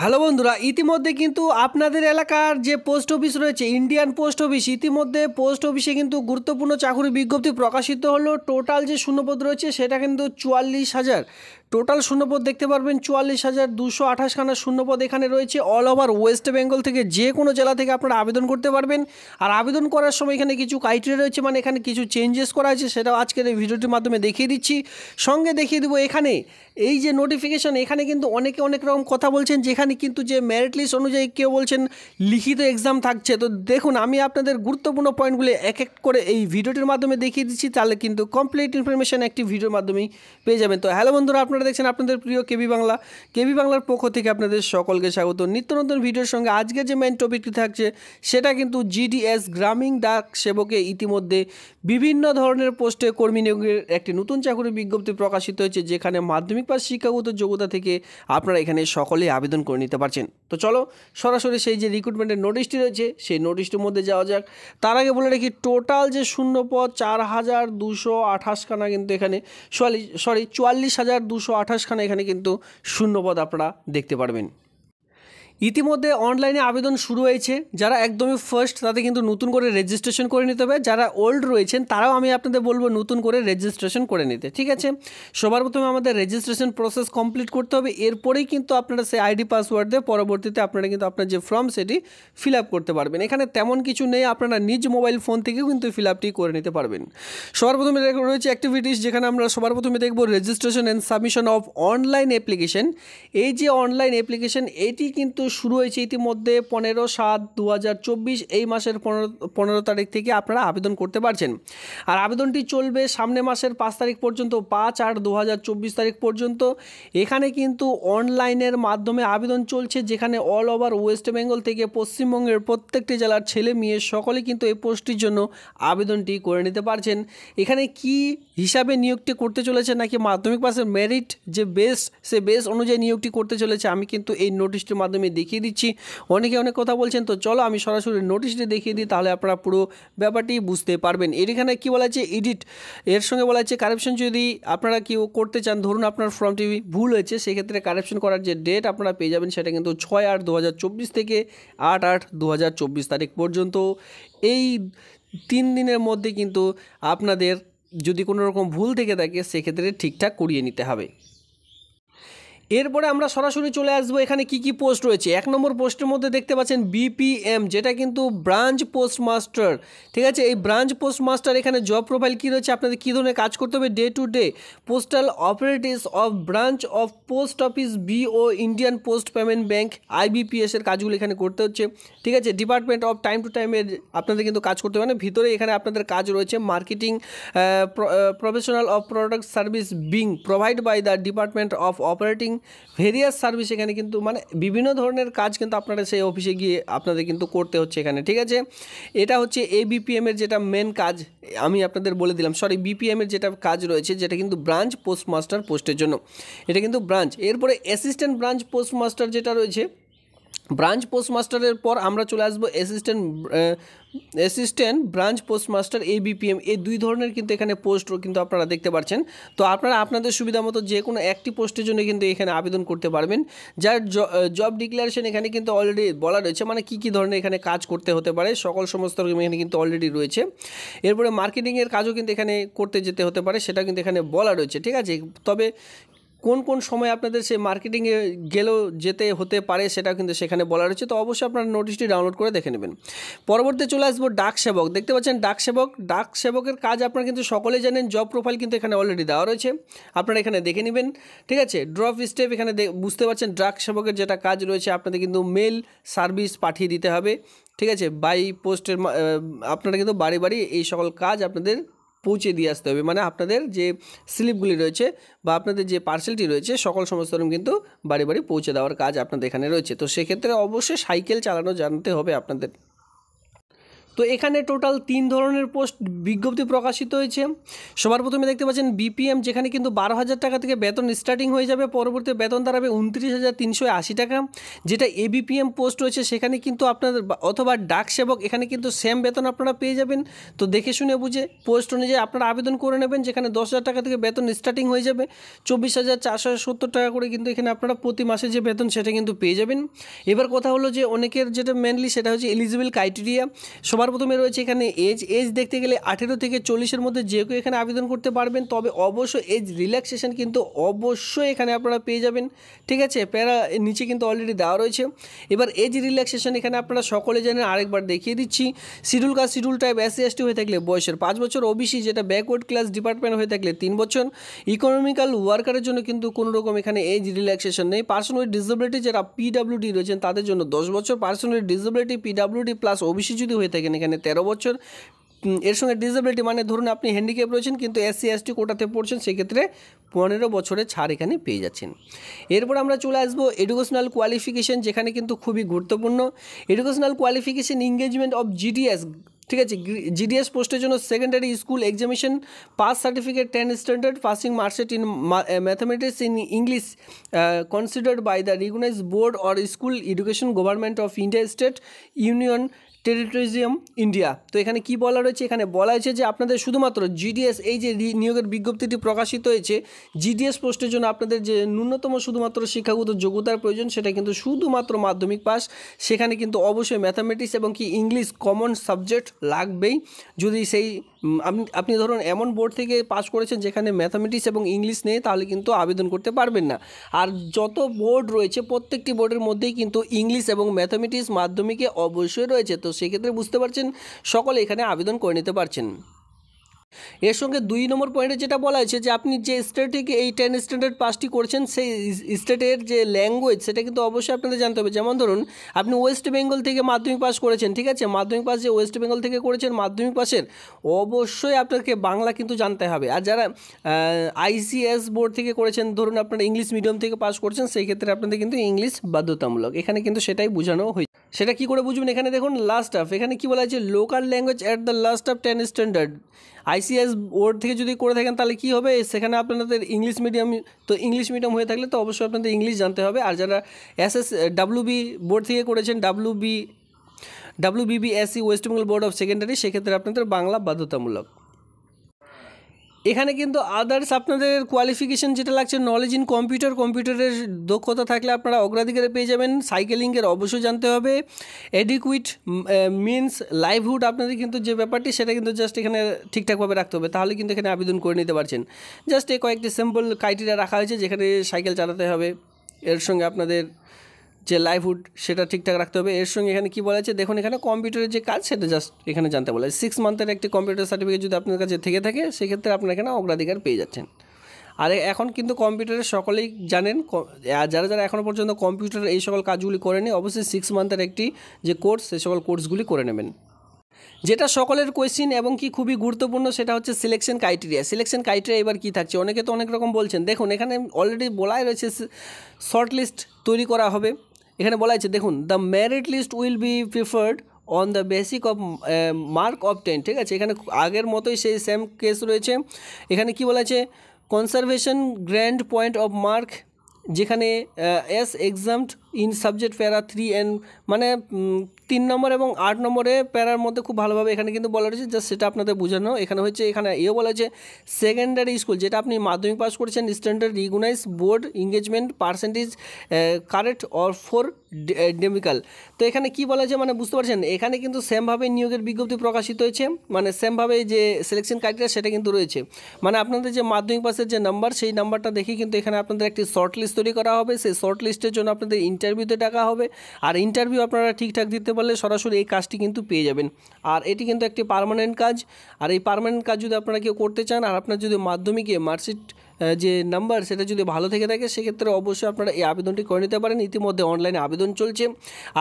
Hello বন্ধুরা, ইতিমধ্যে কিন্তু আপনাদের এলাকার যে পোস্ট অফিস রয়েছে ইন্ডিয়ান পোস্ট অফিস, ইতিমধ্যে পোস্ট অফিসে কিন্তু গুরুত্বপূর্ণ চাকরি বিজ্ঞপ্তি প্রকাশিত হলো। টোটাল যে শূন্যপদ রয়েছে সেটা কিন্তু 44,000। টোটাল শূন্যপদ দেখতে পারবেন 44,228খানা শূন্যপদ এখানে রয়েছে। অল ওভার ওয়েস্ট বেঙ্গল থেকে যে কোনো জেলা থেকে আপনারা আবেদন করতে পারবেন। আর আবেদন করার সময় এখানে কিছু ক্রাইটেরিয়া রয়েছে, মানে এখানে কিছু চেঞ্জেস করা হয়েছে, সেটাও আজকের এই ভিডিওটির মাধ্যমে দেখিয়ে দিচ্ছি। সঙ্গে দেখিয়ে দেবো এখানে এই যে নোটিফিকেশন, এখানে কিন্তু অনেকে অনেক রকম কথা বলছেন, যেখানে কিন্তু যে মেরিট লিস্ট অনুযায়ী কেউ বলছেন লিখিত এক্সাম থাকছে। তো দেখুন, আমি আপনাদের গুরুত্বপূর্ণ পয়েন্টগুলি এক এক করে এই ভিডিওটির মাধ্যমে দেখিয়ে দিচ্ছি, তাহলে কিন্তু কমপ্লিট ইনফরমেশন একটি ভিডিওর মাধ্যমেই পেয়ে যাবেন। তো হ্যালো বন্ধুরা, আপনারা দেখছেন আপনাদের প্রিয় কেবি বাংলা। কেবি বাংলার পক্ষ থেকে আপনাদের সকলকে স্বাগত। নিত্য নতুন ভিডিওর সঙ্গে আজকের যে মেন টপিকটি থাকছে সেটা কিন্তু জিডিএস গ্রামীণ ডাক সেবকে ইতিমধ্যে বিভিন্ন ধরনের পোস্টে কর্মী নিয়োগের একটি নতুন চাকরির বিজ্ঞপ্তি প্রকাশিত হয়েছে, যেখানে মাধ্যমিক পাস শিক্ষাগত যোগ্যতা থেকে আপনারা এখানে সকলেই আবেদন করে নিতে পারছেন। তো চলো সরাসরি সেই যে রিক্রুটমেন্টের নোটিশটি রয়েছে সেই নোটিশটির মধ্যে যাওয়া যাক। তার আগে বলে রাখি, টোটাল যে শূন্যপদ 4,228খানা কিন্তু এখানে, সরি 44,228খানা এখানে কিন্তু শূন্যপদ আপনারা দেখতে পারবেন। ইতিমধ্যে অনলাইনে আবেদন শুরু হয়েছে। যারা একদমই ফার্স্ট তাদের কিন্তু নতুন করে রেজিস্ট্রেশন করে নিতে হবে। যারা ওল্ড রয়েছেন তারাও আমি আপনাদের বলবো নতুন করে রেজিস্ট্রেশন করে নিতে, ঠিক আছে। সবার প্রথমে আমাদের রেজিস্ট্রেশন প্রসেস কমপ্লিট করতে হবে, এরপরেই কিন্তু আপনারা সেই আইডি পাসওয়ার্ড দিয়ে পরবর্তীতে আপনারা কিন্তু আপনার যে ফর্ম সেটি ফিল আপ করতে পারবেন। এখানে তেমন কিছু নেই, আপনারা নিজ মোবাইল ফোন থেকেও কিন্তু ফিল আপটি করে নিতে পারবেন। সবার প্রথমে রয়েছে অ্যাক্টিভিটিস, যেখানে আমরা সবার প্রথমে দেখব registration and submission of online application. এই যে অনলাইন অ্যাপ্লিকেশন, এটি কিন্তু শুরু হয়েছে ইতিমধ্যে 15/7/2024, এই মাসের 15 তারিখ থেকে আপনারা আবেদন করতে পারছেন। আর আবেদনটি চলবে সামনে মাসের 5 তারিখ পর্যন্ত, 5/8/2024 তারিখ পর্যন্ত। এখানে কিন্তু অনলাইনের মাধ্যমে আবেদন চলছে, যেখানে অল ওভার ওয়েস্ট বেঙ্গল থেকে পশ্চিমবঙ্গের প্রত্যেকটি জেলার ছেলে মেয়ে সকলে কিন্তু এই পোস্টটির জন্য আবেদনটি করে নিতে পারছেন। এখানে কি হিসাবে নিয়োগটি করতে চলেছে, নাকি মাধ্যমিক পাসের মেরিট যে বেস, সে বেস অনুযায়ী নিয়োগটি করতে চলেছে, আমি কিন্তু এই নোটিশটির মাধ্যমে দেখিয়ে দিচ্ছি। অনেকে অনেক কথা বলছেন, তো চলো আমি সরাসরি নোটিশটি দেখিয়ে দিই, তাহলে আপনারা পুরো ব্যাপারটি বুঝতে পারবেন। এখানে কি বলা আছে, এডিট, এর সঙ্গে বলা আছে কারেকশন। যদি আপনারা কেউ করতে চান, ধরুন আপনার ফর্মটি ভুল হয়েছে, সেক্ষেত্রে কারেকশন করার যে ডেট আপনারা পেয়ে যাবেন সেটা কিন্তু 6/8/2024 থেকে 8/8/2024 তারিখ পর্যন্ত। এই 3 দিনের মধ্যে কিন্তু আপনাদের যদি কোনো রকম ভুল থেকে থাকে সেক্ষেত্রে ঠিকঠাক করিয়ে নিতে হবে। এরপরে আমরা সরাসরি চলে আসবো এখানে কি কি পোস্ট রয়েছে। 1 নম্বর পোস্টের মধ্যে দেখতে পাচ্ছেন বিপিএম, যেটা কিন্তু ব্রাঞ্চ পোস্ট মাস্টার, ঠিক আছে। এই ব্রাঞ্চ পোস্ট মাস্টার, এখানে জব প্রোফাইল কী রয়েছে, আপনাদের কী ধরনের কাজ করতে হবে, day to day postal operatives of branch of post office BO Indian post payment bank IBPS এর কাজগুলো এখানে করতে হচ্ছে, ঠিক আছে। ডিপার্টমেন্ট অফ টাইম টু টাইমের আপনাদের কিন্তু কাজ করতে হবে, মানে ভিতরে এখানে আপনাদের কাজ রয়েছে। Marketing professional of product service being provide by the department of operating various service, এখানে কিন্তু মানে বিভিন্ন ধরনের কাজ কিন্তু আপনারা সেই অফিসে গিয়ে আপনাদের কিন্তু করতে হচ্ছে এখানে, ঠিক আছে। এটা হচ্ছে ABPM এর যেটা মেন কাজ, আমি আপনাদের বলে দিলাম। সরি, BPM এর যেটা কাজ রয়েছে, যেটা কিন্তু ব্রাঞ্চ পোস্ট মাস্টার পোস্টের জন্য, এটা কিন্তু ব্রাঞ্চ। এরপরে অ্যাসিস্ট্যান্ট ব্রাঞ্চ পোস্ট মাস্টার যেটা রয়েছে, ব্রাঞ্চ পোস্ট মাস্টারের পর আমরা চলে আসবো assistant branch post master ABPM। এই 2 ধরনের কিন্তু এখানে পোস্ট কিন্তু আপনারা দেখতে পাচ্ছেন। তো আপনারা আপনাদের সুবিধা মতো যে কোনো একটি পোস্টের জন্য কিন্তু এখানে আবেদন করতে পারবেন, যার জব ডিক্লারেশন এখানে কিন্তু অলরেডি বলা রয়েছে, মানে কী কী ধরনের এখানে কাজ করতে হতে পারে, সমস্ত এখানে কিন্তু অলরেডি রয়েছে। এরপরে মার্কেটিংয়ের কাজও কিন্তু এখানে করতে যেতে হতে পারে, সেটা কিন্তু এখানে বলা রয়েছে, ঠিক আছে। তবে কোন কোন সময় আপনাদের সেই মার্কেটিংয়ে গেলেও যেতে হতে পারে সেটাও কিন্তু সেখানে বলা রয়েছে। তো অবশ্যই আপনারা নোটিশটি ডাউনলোড করে দেখে নেবেন। পরবর্তী চলে আসবো ডাক সেবক, দেখতে পাচ্ছেন ডাক সেবকের কাজ আপনারা কিন্তু সকলেই জানেন। জব প্রোফাইল কিন্তু এখানে অলরেডি দেওয়া রয়েছে, আপনারা এখানে দেখে নেবেন, ঠিক আছে। ড্রপ স্টেপ, এখানে বুঝতে পারছেন ডাক সেবকের যেটা কাজ রয়েছে, আপনাদের কিন্তু মেল সার্ভিস পাঠিয়ে দিতে হবে, ঠিক আছে। বাই পোস্টের আপনারা কিন্তু বাড়ি বাড়ি এই সকল কাজ আপনাদের পৌঁছে দিয়ে আসতে হবে, মানে আপনাদের যে স্লিপগুলি রয়েছে বা আপনাদের যে পার্সেলটি রয়েছে সমস্ত রকম কিন্তু বাড়ি বাড়ি পৌঁছে দেওয়ার কাজ আপনাদের এখানে রয়েছে। তো সেক্ষেত্রে অবশ্যই সাইকেল চালানো জানতে হবে আপনাদের। তো এখানে টোটাল 3 ধরনের পোস্ট বিজ্ঞপ্তি প্রকাশিত হয়েছে। সবার প্রথমে দেখতে পাচ্ছেন বিপিএম, যেখানে কিন্তু 12,000 টাকা থেকে বেতন স্টার্টিং হয়ে যাবে, পরবর্তী বেতন দাঁড়াবে 29,380 টাকা। যেটা এবিপিএম পোস্ট রয়েছে সেখানে কিন্তু আপনাদের অথবা ডাক সেবক, এখানে কিন্তু সেম বেতন আপনারা পেয়ে যাবেন। তো দেখে শুনে বুঝে পোস্ট অনুযায়ী আপনারা আবেদন করে নেবেন, যেখানে 10,000 টাকা থেকে বেতন স্টার্টিং হয়ে যাবে, 24,470 টাকা করে কিন্তু এখানে আপনারা প্রতি মাসে যে বেতন সেটা কিন্তু পেয়ে যাবেন। এবার কথা হলো যে অনেকের যেটা মেনলি সেটা হচ্ছে এলিজিবল ক্রাইটেরিয়া। সবার প্রথমে রয়েছে এখানে এজ দেখতে গেলে 18 থেকে 40-এর মধ্যে যে কেউ এখানে আবেদন করতে পারবেন, তবে অবশ্যই এজ রিল্যাক্সেশন কিন্তু অবশ্যই এখানে আপনারা পেয়ে যাবেন, ঠিক আছে। প্যারা নিচে কিন্তু অলরেডি দেওয়া রয়েছে। এবার এজ রিল্যাক্সেশন এখানে আপনারা সকলে জানেন, আরেকবার দেখিয়ে দিচ্ছি। Schedule caste schedule type SC ST হয়ে থাকলে বয়সের 5 বছর, ওবিসি যেটা ব্যাকওয়ার্ড ক্লাস ডিপার্টমেন্ট হয়ে থাকলে 3 বছর, ইকোনমিক্যাল ওয়ার্কারের জন্য কিন্তু কোনো রকম এখানে এজ রিল্যাক্সেশন নেই। পার্সন উইথ ডিসেবিলিটি যারা PWD রয়েছেন তাদের জন্য 10 বছর, person with disability PWD plus OBC যদি হয়ে থাকেন এখানে 13 বছর। এর সঙ্গে ডিসেবিলিটি মানে ধরুন আপনি হ্যান্ডিক্যাপ রয়েছেন কিন্তু SC ST কোটাতে পড়ছেন, সেক্ষেত্রে 15 বছরের ছাড় এখানে পেয়ে যাচ্ছেন। এরপর আমরা চলে আসবো এডুকেশনাল কোয়ালিফিকেশন, যেখানে কিন্তু খুবই গুরুত্বপূর্ণ। Educational qualification engagement of GDS, ঠিক আছে। GDS পোস্টের জন্য secondary school examination pass certificate 10 standard passing marksheet in mathematics in English considered by the recognized board or school education government of India state union টেরিটরিজিয়াম India. তো এখানে কি বলা রয়েছে, এখানে বলা হয়েছে যে আপনাদের শুধুমাত্র GDS, এই যে নিয়োগের বিজ্ঞপ্তিটি প্রকাশিত হয়েছে, GDS পোস্টের জন্য আপনাদের যে ন্যূনতম শুধুমাত্র শিক্ষাগত যোগ্যতার প্রয়োজন সেটা কিন্তু শুধুমাত্র মাধ্যমিক পাস। সেখানে কিন্তু অবশ্যই ম্যাথামেটিক্স এবং কি ইংলিশ কমন সাবজেক্ট লাগবেই। যদি সেই আপনি ধরুন এমন বোর্ড থেকে পাস করেছেন যেখানে ম্যাথামেটিক্স এবং ইংলিশ নেই, তাহলে কিন্তু আবেদন করতে পারবেন না। আর যত বোর্ড রয়েছে প্রত্যেকটি বোর্ডের মধ্যেই কিন্তু ইংলিশ এবং ম্যাথামেটিক্স মাধ্যমিকে অবশ্যই রয়েছে। তো সেক্ষেত্রে বুঝতে পারছেন সকলে এখানে আবেদন করে নিতে পারছেন। এর সঙ্গে 2 নম্বর পয়েন্টে যেটা বলা হয়েছে যে আপনি যে স্টেট থেকে এই 10 স্ট্যান্ডার্ড পাসটি করছেন সেই স্টেটের যে ল্যাঙ্গুয়েজ সেটা কিন্তু অবশ্যই আপনাদের জানতে হবে। যেমন ধরুন আপনি ওয়েস্ট বেঙ্গল থেকে মাধ্যমিক পাস করেছেন, ঠিক আছে। মাধ্যমিক পাস যে ওয়েস্ট বেঙ্গল থেকে করেছেন মাধ্যমিক পাসের, অবশ্যই আপনাকে বাংলা কিন্তু জানতে হবে। আর যারা ICS বোর্ড থেকে করেছেন, ধরুন আপনারা ইংলিশ মিডিয়াম থেকে পাস করছেন, সেই ক্ষেত্রে আপনাদের কিন্তু ইংলিশ বাধ্যতামূলক। এখানে কিন্তু সেটাই বোঝানো হয়েছে। সেটা কি করে বুঝবেন, এখানে দেখুন লাস্ট অফ, এখানে কি বলা হয়েছে local language at the last of 10 standard. ICS board থেকে যদি করে থাকেন তাহলে কি হবে, সেখানে আপনাদের ইংলিশ মিডিয়াম, তো ইংলিশ মিডিয়াম হয়ে থাকলে তো অবশ্যই আপনাদের ইংলিশ জানতে হবে। আর যারা WB বোর্ড থেকে করেছেন, WBBSC West Bengal board of secondary, সেক্ষেত্রে আপনাদের বাংলা বাধ্যতামূলক। এখানে কিন্তু আদার্স আপনাদের কোয়ালিফিকেশন যেটা লাগছে, নলেজ ইন কম্পিউটারের দক্ষতা থাকলে আপনারা অগ্রাধিকারে পেয়ে যাবেন। সাইকেলিংয়ের অবশ্যই জানতে হবে। এডিকুইট মিনস লাইভহুড, আপনাদের কিন্তু যে ব্যাপারটি সেটা কিন্তু জাস্ট এখানে ঠিকঠাকভাবে রাখতে হবে, তাহলে কিন্তু এখানে আবেদন করে নিতে পারছেন। জাস্ট এই কয়েকটি সিম্পল ক্রাইটেরিয়া রাখা হয়েছে, যেখানে সাইকেল চালাতে হবে, এর সঙ্গে আপনাদের যে লাইভহুড সেটা ঠিকঠাক রাখতে হবে। এর সঙ্গে এখানে কি বলা আছে দেখুন, এখানে কম্পিউটারের যে কাজ সেটা জাস্ট এখানে জানতে বলা হয়। 6 মান্থের একটি কম্পিউটার সার্টিফিকেট যদি আপনার কাছে থেকে থাকে, সেক্ষেত্রে আপনারা এখানে অগ্রাধিকার পেয়ে যাচ্ছেন। আর এখন কিন্তু কম্পিউটারের সকলেই জানেন, যারা যারা এখনও পর্যন্ত কম্পিউটারের এই সকল কাজগুলি করেনি, অবশ্যই 6 মান্থের একটি যে কোর্স, সেই সকল কোর্সগুলি করে নেবেন। যেটা সকলের কোয়েশ্চিন এবং কি খুবই গুরুত্বপূর্ণ, সেটা হচ্ছে সিলেকশন ক্রাইটেরিয়া। সিলেকশন ক্রাইটেরিয়া এবার কী থাকছে, অনেকে তো অনেক রকম বলছেন। দেখুন এখানে অলরেডি বলাই রয়েছে শর্ট লিস্ট তৈরি করা হবে। এখানে বলা আছে দেখুন, the merit list will be preferred on the basic of mark of 10, ঠিক আছে। এখানে আগের মতোই সেই সেম কেস রয়েছে। এখানে কি বলা আছে, কনসারভেশন গ্র্যান্ড পয়েন্ট অফ মার্ক, যেখানে এস এক্সামড ইন সাবজেক্ট প্যারা 3 and মানে 3 নম্বর এবং 8 নম্বরে প্যারার মধ্যে খুব ভালোভাবে এখানে কিন্তু বলা রয়েছে, জাস্ট সেটা আপনাদের বোঝানো। এখানে হচ্ছে এখানে এও বলা হয়েছে সেকেন্ডারি স্কুল, যেটা আপনি মাধ্যমিক পাস করেছেন, standard recognize board engagement percentage correct or for decimal. তো এখানে কি বলা হয়েছে মানে বুঝতে পারছেন, এখানে কিন্তু সেমভাবে নিয়োগের বিজ্ঞপ্তি প্রকাশিত হয়েছে, মানে সেমভাবে যে সিলেকশন ক্রাইটেরিয়া সেটা কিন্তু রয়েছে। মানে আপনাদের যে মাধ্যমিক পাসের যে নাম্বার, সেই নাম্বারটা দেখে কিন্তু এখানে আপনাদের একটি শর্ট লিস্ট তৈরি করা হবে। সেই শর্ট লিস্টের জন্য আপনাদের ইন্টারভিউতে ডাকা হবে, আর ইন্টারভিউ আপনারা ঠিকঠাক দিতে পারলে সরাসরি এই কাজটি কিন্তু পেয়ে যাবেন। আর এটি কিন্তু একটি পার্মানেন্ট কাজ, আর এই পার্মানেন্ট কাজ যদি আপনারা কেউ করতে চান, আর আপনার যদি মাধ্যমিকে মার্কশিট যে নাম্বার সেটা যদি ভালো থেকে থাকে সেক্ষেত্রে অবশ্যই আপনারা এই আবেদনটি করে নিতে পারেন। ইতিমধ্যে অনলাইনে আবেদন চলছে।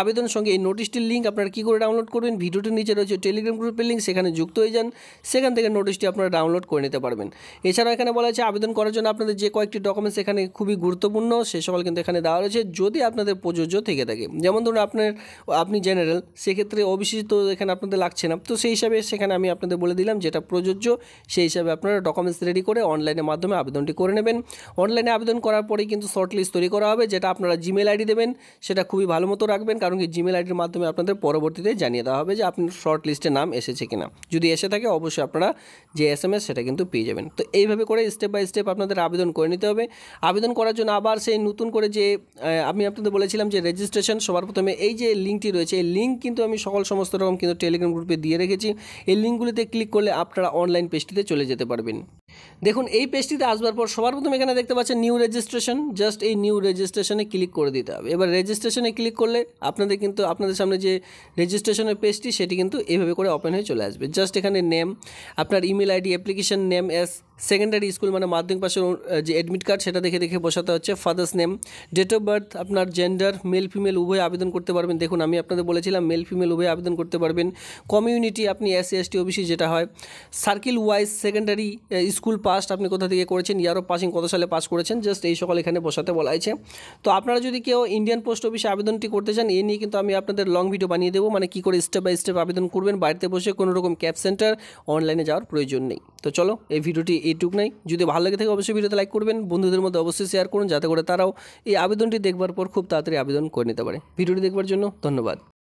আবেদনের সঙ্গে এই নোটিশটির লিঙ্ক আপনারা কী করে ডাউনলোড করবেন, ভিডিওটির নিচে রয়েছে টেলিগ্রাম গ্রুপের লিঙ্ক, সেখানে যুক্ত হয়ে যান, সেখান থেকে নোটিশটি আপনারা ডাউনলোড করে নিতে পারবেন। এছাড়াও এখানে বলা হয়েছে আবেদন করার জন্য আপনাদের যে কয়েকটি ডকুমেন্টস এখানে খুবই গুরুত্বপূর্ণ সে সকল কিন্তু এখানে দেওয়া রয়েছে, যদি আপনাদের প্রযোজ্য থেকে থাকে। যেমন ধরুন আপনি জেনারেল, সেক্ষেত্রে ওবিসি তো এখানে আপনাদের লাগছে না, তো সেই হিসাবে সেখানে আমি আপনাদের বলে দিলাম যেটা প্রযোজ্য, সেই হিসাবে আপনারা ডকুমেন্টস রেডি করে অনলাইনের মাধ্যমে আবেদনটি করে নেবেন। অনলাইনে আবেদন করার পরেই কিন্তু শর্ট লিস্ট তৈরি করা হবে, যেটা আপনারা জিমেল আইডি দেবেন সেটা খুবই ভালো মতো রাখবেন, কারণ কি জিমেল আইডির মাধ্যমে আপনাদের পরবর্তীতে জানিয়ে দেওয়া হবে যে আপনার শর্ট লিস্টে নাম এসেছে কিনা। যদি এসে থাকে অবশ্যই আপনারা যে SMS সেটা কিন্তু পেয়ে যাবেন। তো এইভাবে করে স্টেপ বাই স্টেপ আপনাদের আবেদন করে নিতে হবে। আবেদন করার জন্য আবার সেই নতুন করে যে আমি আপনাদের বলেছিলাম যে রেজিস্ট্রেশন, সবার প্রথমে এই যে লিঙ্কটি রয়েছে এই লিঙ্ক কিন্তু আমি সমস্ত রকম কিন্তু টেলিগ্রাম গ্রুপে দিয়ে রেখেছি। এই লিঙ্কগুলিতে ক্লিক করলে আপনারা অনলাইন পেজটিতে চলে যেতে পারবেন। দেখুন এই পেজটিতে আসবার পর সবার প্রথমে এখানে দেখতে পাচ্ছেন নিউ রেজিস্ট্রেশন, জাস্ট এই নিউ রেজিস্ট্রেশনে ক্লিক করে দিতে হবে। এবার রেজিস্ট্রেশনে ক্লিক করলে আপনাদের সামনে যে রেজিস্ট্রেশনের পেজটি সেটি কিন্তু এইভাবে করে ওপেন হয়ে চলে আসবে। জাস্ট এখানে নেম, আপনার email ID, application name S secondary school মানে মাধ্যমিক পাশের যে অ্যাডমিট কার্ড সেটা দেখে বসাতে হচ্ছে, father's name, date of birth, আপনার জেন্ডার, মেল ফিমেল উভয় আবেদন করতে পারবেন। দেখুন আমি আপনাদের বলেছিলাম মেল ফিমেল উভয় আবেদন করতে পারবেন। কমিউনিটি আপনি SC ST OBC যেটা হয়, circle wise secondary school past আপনি কোথা থেকে করেছেন, ইয়ার অফ পাসিং কত সালে পাস করেছেন, জাস্ট এই সকল এখানে বসাতে বলা হয়েছে। তো আপনারা যদি কেউ ইন্ডিয়ান পোস্ট অফিসে আবেদনটি করতে চান এ নিয়ে কিন্তু আমি আপনাদের লং ভিডিও বানিয়ে দেবো, মানে কী করে স্টেপ বাই স্টেপ আবেদন করবেন, বাড়িতে বসে কোনো রকম ক্যাব সেন্টার অনলাইনে যাওয়ার প্রয়োজন নেই। তো চলো এই ভিডিওটি এইটুক নাই, যদি ভালো লাগে থাকে অবশ্যই ভিডিওতে লাইক করবেন, বন্ধুদের মধ্যে অবশ্যই শেয়ার করুন যাতে করে তারাও এই আবেদনটি দেখবার পর খুব তাড়াতাড়ি আবেদন করে নিতে পারে। ভিডিওটি দেখবার জন্য ধন্যবাদ।